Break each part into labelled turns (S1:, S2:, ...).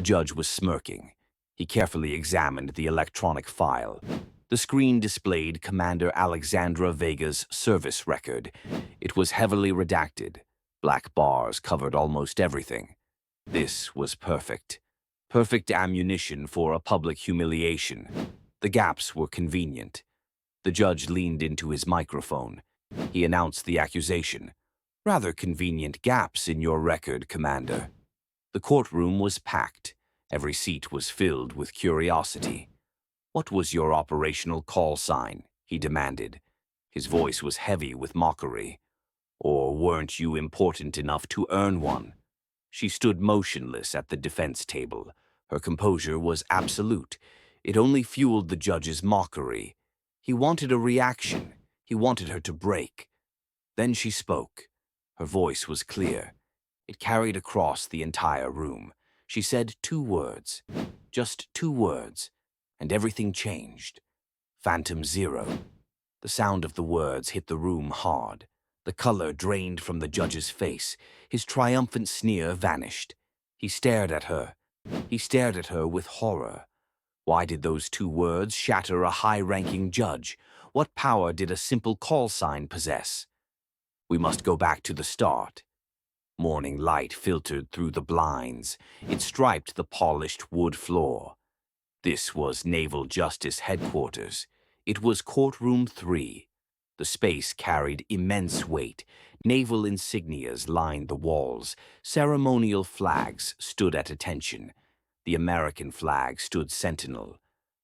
S1: The judge was smirking. He carefully examined the electronic file. The screen displayed Commander Alexandra Vega's service record. It was heavily redacted. Black bars covered almost everything. This was perfect. Perfect ammunition for a public humiliation. The gaps were convenient. The judge leaned into his microphone. He announced the accusation. "Rather convenient gaps in your record, Commander." The courtroom was packed. Every seat was filled with curiosity. "What was your operational call sign?" he demanded. His voice was heavy with mockery. "Or weren't you important enough to earn one?" She stood motionless at the defense table. Her composure was absolute. It only fueled the judge's mockery. He wanted a reaction. He wanted her to break. Then she spoke. Her voice was clear. It carried across the entire room. She said 2 words. Just 2 words. And everything changed. Phantom Zero. The sound of the words hit the room hard. The color drained from the judge's face. His triumphant sneer vanished. He stared at her. He stared at her with horror. Why did those 2 words shatter a high-ranking judge? What power did a simple call sign possess? "We must go back to the start." Morning light filtered through the blinds. It striped the polished wood floor. This was Naval Justice Headquarters. It was Courtroom 3. The space carried immense weight. Naval insignias lined the walls. Ceremonial flags stood at attention. The American flag stood sentinel.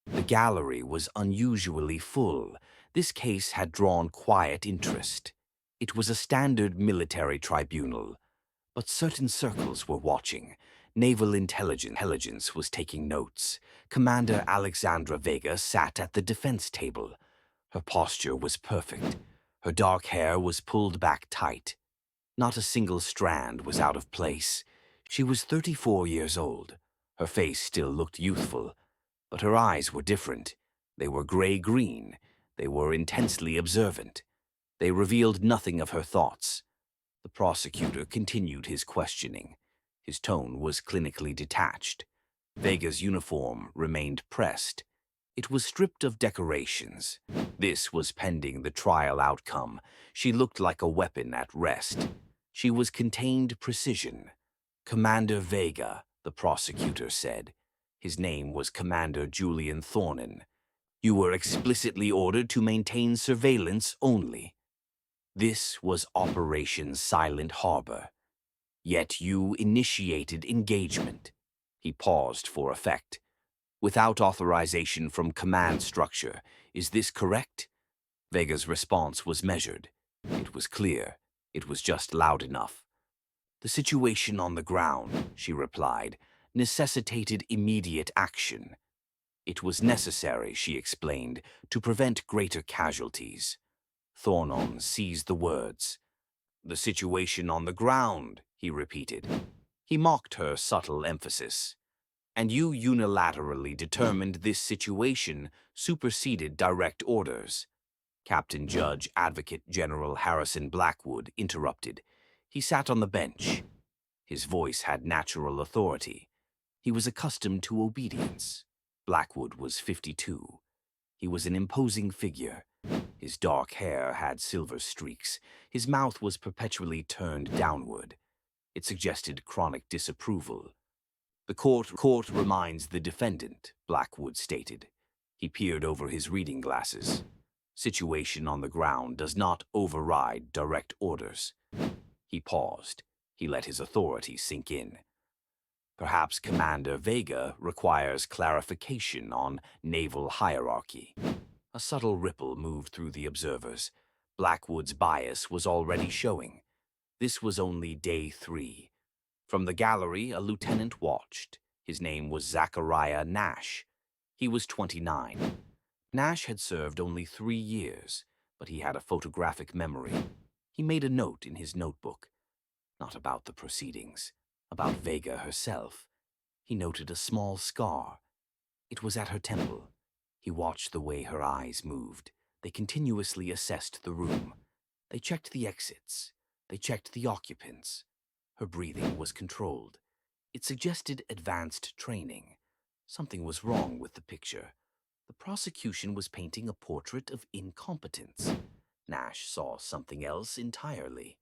S1: The gallery was unusually full. This case had drawn quiet interest. It was a standard military tribunal. But certain circles were watching. Naval intelligence was taking notes. Commander Alexandra Vega sat at the defense table. Her posture was perfect. Her dark hair was pulled back tight. Not a single strand was out of place. She was 34 years old. Her face still looked youthful, but her eyes were different. They were gray-green. They were intensely observant. They revealed nothing of her thoughts. The prosecutor continued his questioning. His tone was clinically detached. Vega's uniform remained pressed. It was stripped of decorations. This was pending the trial outcome. She looked like a weapon at rest. She was contained precision. "Commander Vega," the prosecutor said. His name was Commander Julian Thornan. "You were explicitly ordered to maintain surveillance only. This was Operation Silent Harbor. Yet you initiated engagement." He paused for effect. "Without authorization from command structure. Is this correct?" Vega's response was measured. It was clear. It was just loud enough. "The situation on the ground," she replied, "necessitated immediate action. It was necessary," she explained, "to prevent greater casualties." Thornon seized the words. "The situation on the ground," he repeated. He mocked her subtle emphasis. "And you unilaterally determined this situation superseded direct orders." Captain Judge Advocate General Harrison Blackwood interrupted. He sat on the bench. His voice had natural authority. He was accustomed to obedience. Blackwood was 52. He was an imposing figure. His dark hair had silver streaks. His mouth was perpetually turned downward. It suggested chronic disapproval. "The court reminds the defendant," Blackwood stated. He peered over his reading glasses. "Situation on the ground does not override direct orders." He paused. He let his authority sink in. "Perhaps Commander Vega requires clarification on naval hierarchy." A subtle ripple moved through the observers. Blackwood's bias was already showing. This was only day 3. From the gallery, a lieutenant watched. His name was Zachariah Nash. He was 29. Nash had served only 3 years, but he had a photographic memory. He made a note in his notebook. Not about the proceedings, about Vega herself. He noted a small scar. It was at her temple. He watched the way her eyes moved. They continuously assessed the room. They checked the exits. They checked the occupants. Her breathing was controlled. It suggested advanced training. Something was wrong with the picture. The prosecution was painting a portrait of incompetence. Nash saw something else entirely.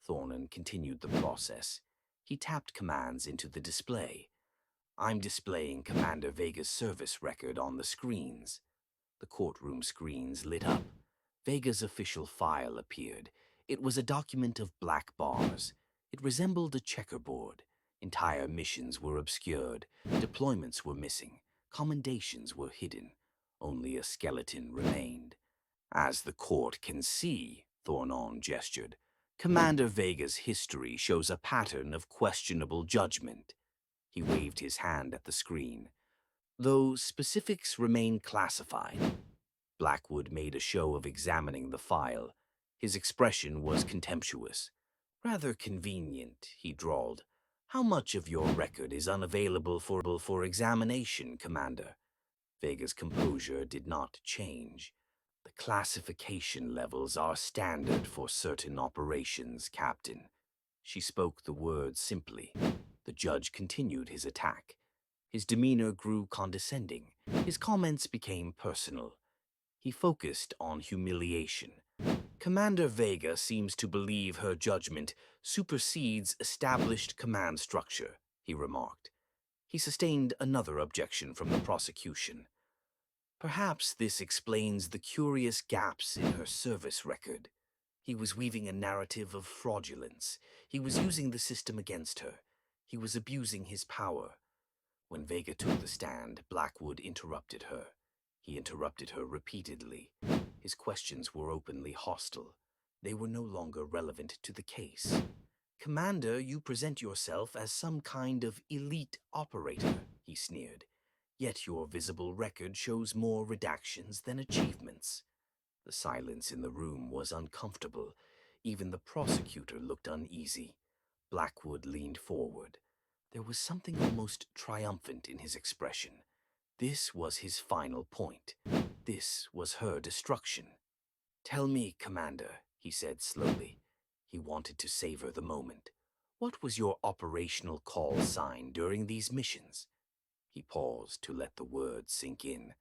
S1: Thornan continued the process. He tapped commands into the display. "I'm displaying Commander Vega's service record on the screens." The courtroom screens lit up. Vega's official file appeared. It was a document of black bars. It resembled a checkerboard. Entire missions were obscured. Deployments were missing. Commendations were hidden. Only a skeleton remained. "As the court can see," Thornan gestured, "Commander Vega's history shows a pattern of questionable judgment." He waved his hand at the screen. "Though specifics remain classified." Blackwood made a show of examining the file. His expression was contemptuous. "Rather convenient," he drawled. "How much of your record is unavailable for examination, Commander?" Vega's composure did not change. "The classification levels are standard for certain operations, Captain." She spoke the words simply. The judge continued his attack. His demeanor grew condescending. His comments became personal. He focused on humiliation. "Commander Vega seems to believe her judgment supersedes established command structure," he remarked. He sustained another objection from the prosecution. "Perhaps this explains the curious gaps in her service record." He was weaving a narrative of fraudulence. He was using the system against her. He was abusing his power. When Vega took the stand, Blackwood interrupted her. He interrupted her repeatedly. His questions were openly hostile. They were no longer relevant to the case. "Commander, you present yourself as some kind of elite operator," he sneered. "Yet your visible record shows more redactions than achievements." The silence in the room was uncomfortable. Even the prosecutor looked uneasy. Blackwood leaned forward. There was something almost triumphant in his expression. This was his final point. This was her destruction. "Tell me, Commander," he said slowly. He wanted to savor the moment. "What was your operational call sign during these missions?" He paused to let the words sink in.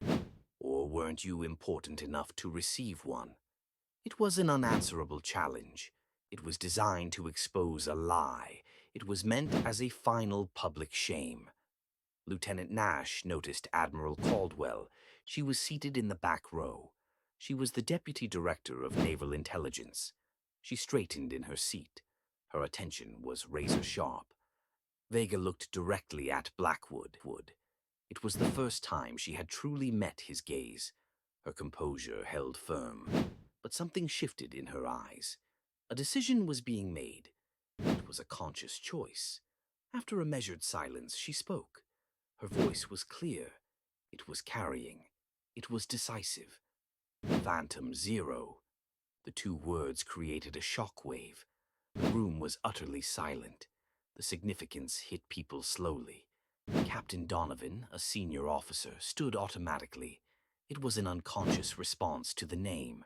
S1: "Or weren't you important enough to receive one?" It was an unanswerable challenge. It was designed to expose a lie. It was meant as a final public shame. Lieutenant Nash noticed Admiral Caldwell. She was seated in the back row. She was the Deputy Director of Naval Intelligence. She straightened in her seat. Her attention was razor-sharp. Vega looked directly at Blackwood. It was the first time she had truly met his gaze. Her composure held firm, but something shifted in her eyes. A decision was being made. It was a conscious choice. After a measured silence, she spoke. Her voice was clear. It was carrying. It was decisive. "Phantom Zero." The two words created a shockwave. The room was utterly silent. The significance hit people slowly. Captain Donovan, a senior officer, stood automatically. It was an unconscious response to the name.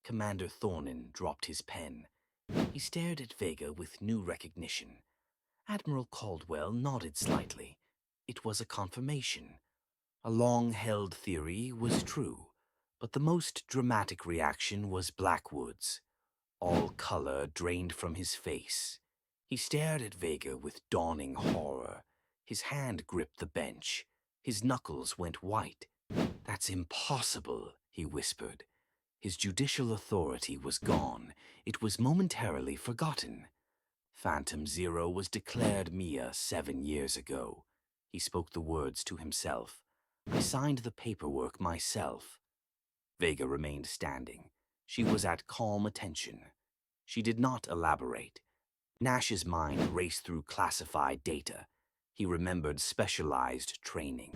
S1: Commander Thornan dropped his pen. He stared at Vega with new recognition. Admiral Caldwell nodded slightly. It was a confirmation. A long-held theory was true, but the most dramatic reaction was Blackwood's. All color drained from his face. He stared at Vega with dawning horror. His hand gripped the bench. His knuckles went white. "That's impossible," he whispered. His judicial authority was gone. It was momentarily forgotten. "Phantom Zero was declared Mia 7 years ago." He spoke the words to himself. "I signed the paperwork myself." Vega remained standing. She was at calm attention. She did not elaborate. Nash's mind raced through classified data. He remembered specialized training.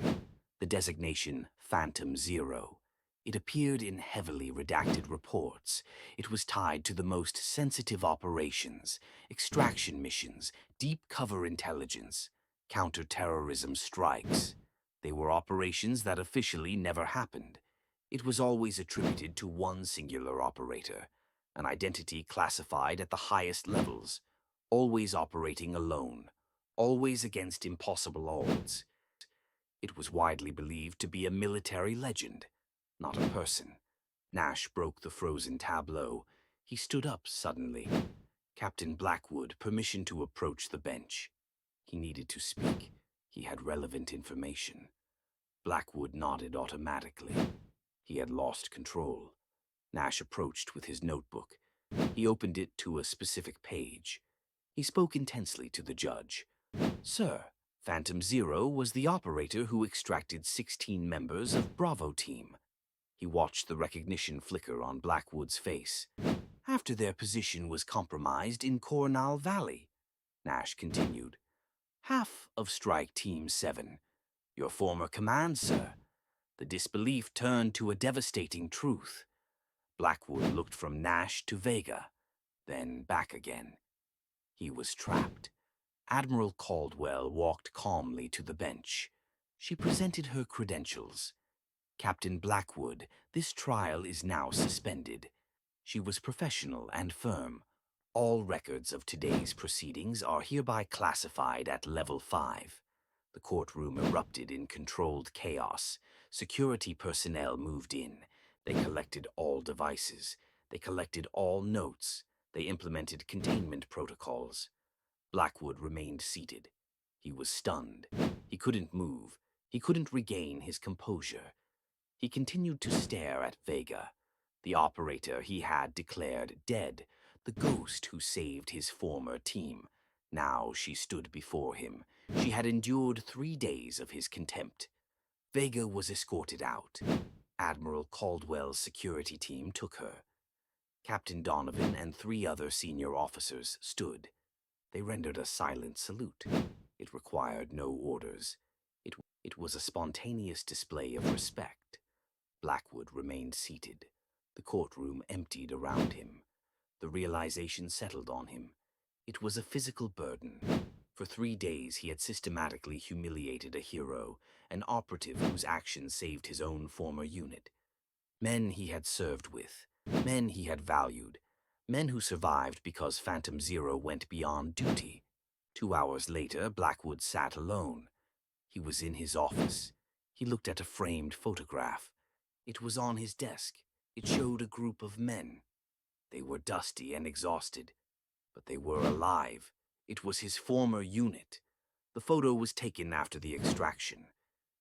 S1: The designation Phantom Zero. It appeared in heavily redacted reports. It was tied to the most sensitive operations, extraction missions, deep cover intelligence, counter-terrorism strikes. They were operations that officially never happened. It was always attributed to one singular operator, an identity classified at the highest levels, always operating alone, always against impossible odds. It was widely believed to be a military legend, not a person. Nash broke the frozen tableau. He stood up suddenly. Captain Blackwood, permission to approach the bench. He needed to speak. He had relevant information. Blackwood nodded automatically. He had lost control. Nash approached with his notebook. He opened it to a specific page. He spoke intensely to the judge. Sir, Phantom Zero was the operator who extracted 16 members of Bravo Team. He watched the recognition flicker on Blackwood's face. After their position was compromised in Coronal Valley, Nash continued. Half of Strike Team 7. Your former command, sir. The disbelief turned to a devastating truth. Blackwood looked from Nash to Vega, then back again. He was trapped. Admiral Caldwell walked calmly to the bench. She presented her credentials. Captain Blackwood, this trial is now suspended. She was professional and firm. All records of today's proceedings are hereby classified at Level 5. The courtroom erupted in controlled chaos. Security personnel moved in. They collected all devices. They collected all notes. They implemented containment protocols. Blackwood remained seated. He was stunned. He couldn't move. He couldn't regain his composure. He continued to stare at Vega, the operator he had declared dead, the ghost who saved his former team. Now she stood before him. She had endured 3 days of his contempt. Vega was escorted out. Admiral Caldwell's security team took her. Captain Donovan and 3 other senior officers stood. They rendered a silent salute. It required no orders. It was a spontaneous display of respect. Blackwood remained seated. The courtroom emptied around him. The realization settled on him. It was a physical burden. For 3 days he had systematically humiliated a hero, an operative whose actions saved his own former unit. Men he had served with, men he had valued, men who survived because Phantom Zero went beyond duty. 2 hours later, Blackwood sat alone. He was in his office. He looked at a framed photograph. It was on his desk. It showed a group of men. They were dusty and exhausted, but they were alive. It was his former unit. The photo was taken after the extraction.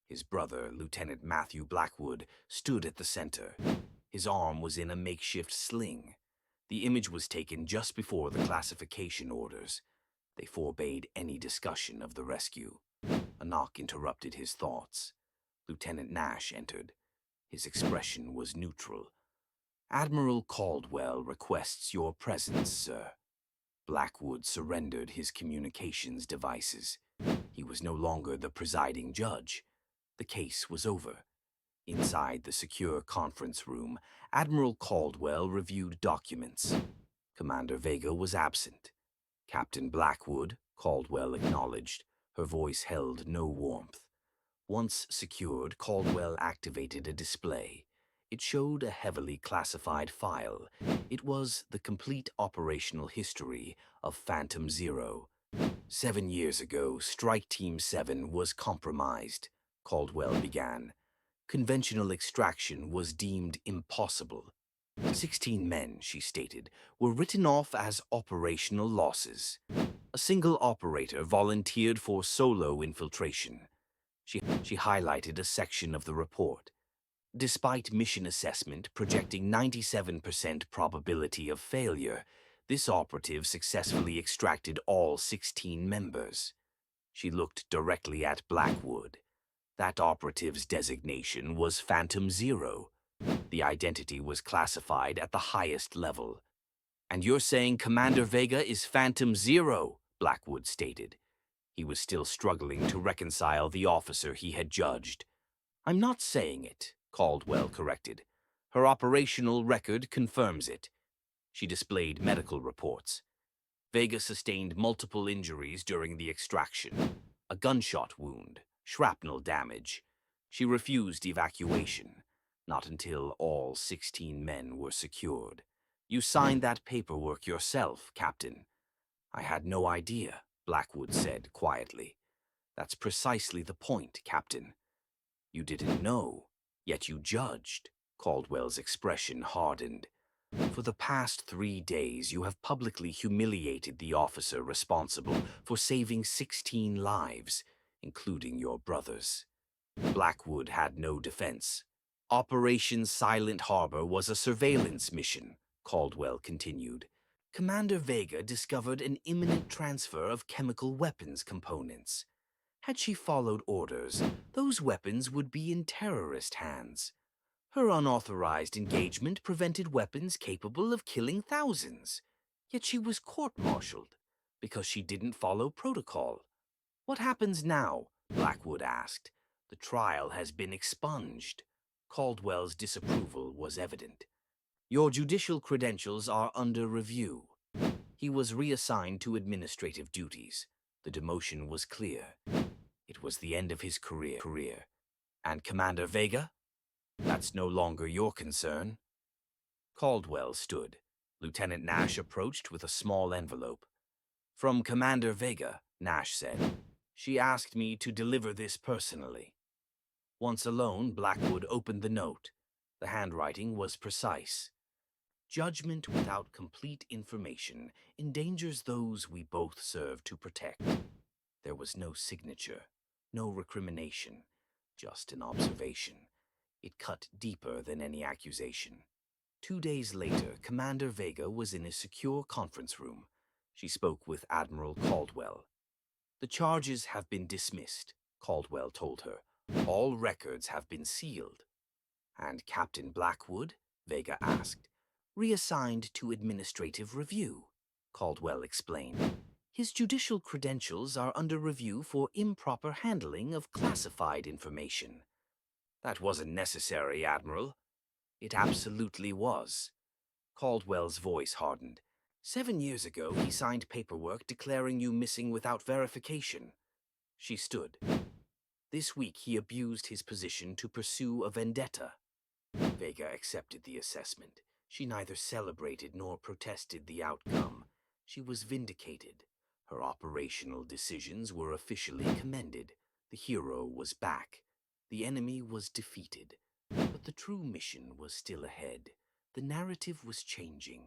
S1: His brother, Lieutenant Matthew Blackwood, stood at the center. His arm was in a makeshift sling. The image was taken just before the classification orders. They forbade any discussion of the rescue. A knock interrupted his thoughts. Lieutenant Nash entered. His expression was neutral. Admiral Caldwell requests your presence, sir. Blackwood surrendered his communications devices. He was no longer the presiding judge. The case was over. Inside the secure conference room, Admiral Caldwell reviewed documents. Commander Vega was absent. Captain Blackwood, Caldwell acknowledged. Her voice held no warmth. Once secured, Caldwell activated a display. It showed a heavily classified file. It was the complete operational history of Phantom Zero. 7 years ago, Strike Team 7 was compromised, Caldwell began. Conventional extraction was deemed impossible. 16 men, she stated, were written off as operational losses. A single operator volunteered for solo infiltration. She highlighted a section of the report. Despite mission assessment projecting 97% probability of failure, this operative successfully extracted all 16 members. She looked directly at Blackwood. That operative's designation was Phantom Zero. The identity was classified at the highest level. And you're saying Commander Vega is Phantom Zero, Blackwood stated. He was still struggling to reconcile the officer he had judged. I'm not saying it, Caldwell corrected. Her operational record confirms it. She displayed medical reports. Vega sustained multiple injuries during the extraction. A gunshot wound, shrapnel damage. She refused evacuation, not until all 16 men were secured. You signed that paperwork yourself, Captain. I had no idea, Blackwood said quietly. That's precisely the point, Captain. You didn't know, yet you judged. Caldwell's expression hardened. For the past 3 days, you have publicly humiliated the officer responsible for saving 16 lives, including your brother's. Blackwood had no defense. Operation Silent Harbor was a surveillance mission, Caldwell continued. Commander Vega discovered an imminent transfer of chemical weapons components. Had she followed orders, those weapons would be in terrorist hands. Her unauthorized engagement prevented weapons capable of killing thousands. Yet she was court-martialed because she didn't follow protocol. What happens now? Blackwood asked. The trial has been expunged. Caldwell's disapproval was evident. Your judicial credentials are under review. He was reassigned to administrative duties. The demotion was clear. It was the end of his career. And Commander Vega? That's no longer your concern. Caldwell stood. Lieutenant Nash approached with a small envelope. From Commander Vega, Nash said. She asked me to deliver this personally. Once alone, Blackwood opened the note. The handwriting was precise. Judgment without complete information endangers those we both serve to protect. There was no signature, no recrimination, just an observation. It cut deeper than any accusation. 2 days later, Commander Vega was in a secure conference room. She spoke with Admiral Caldwell. The charges have been dismissed, Caldwell told her. All records have been sealed. And Captain Blackwood? Vega asked. Reassigned to administrative review, Caldwell explained. His judicial credentials are under review for improper handling of classified information. That wasn't necessary, Admiral. It absolutely was. Caldwell's voice hardened. 7 years ago, he signed paperwork declaring you missing without verification. She stood. This week, he abused his position to pursue a vendetta. Vega accepted the assessment. She neither celebrated nor protested the outcome. She was vindicated. Her operational decisions were officially commended. The hero was back. The enemy was defeated. But the true mission was still ahead. The narrative was changing.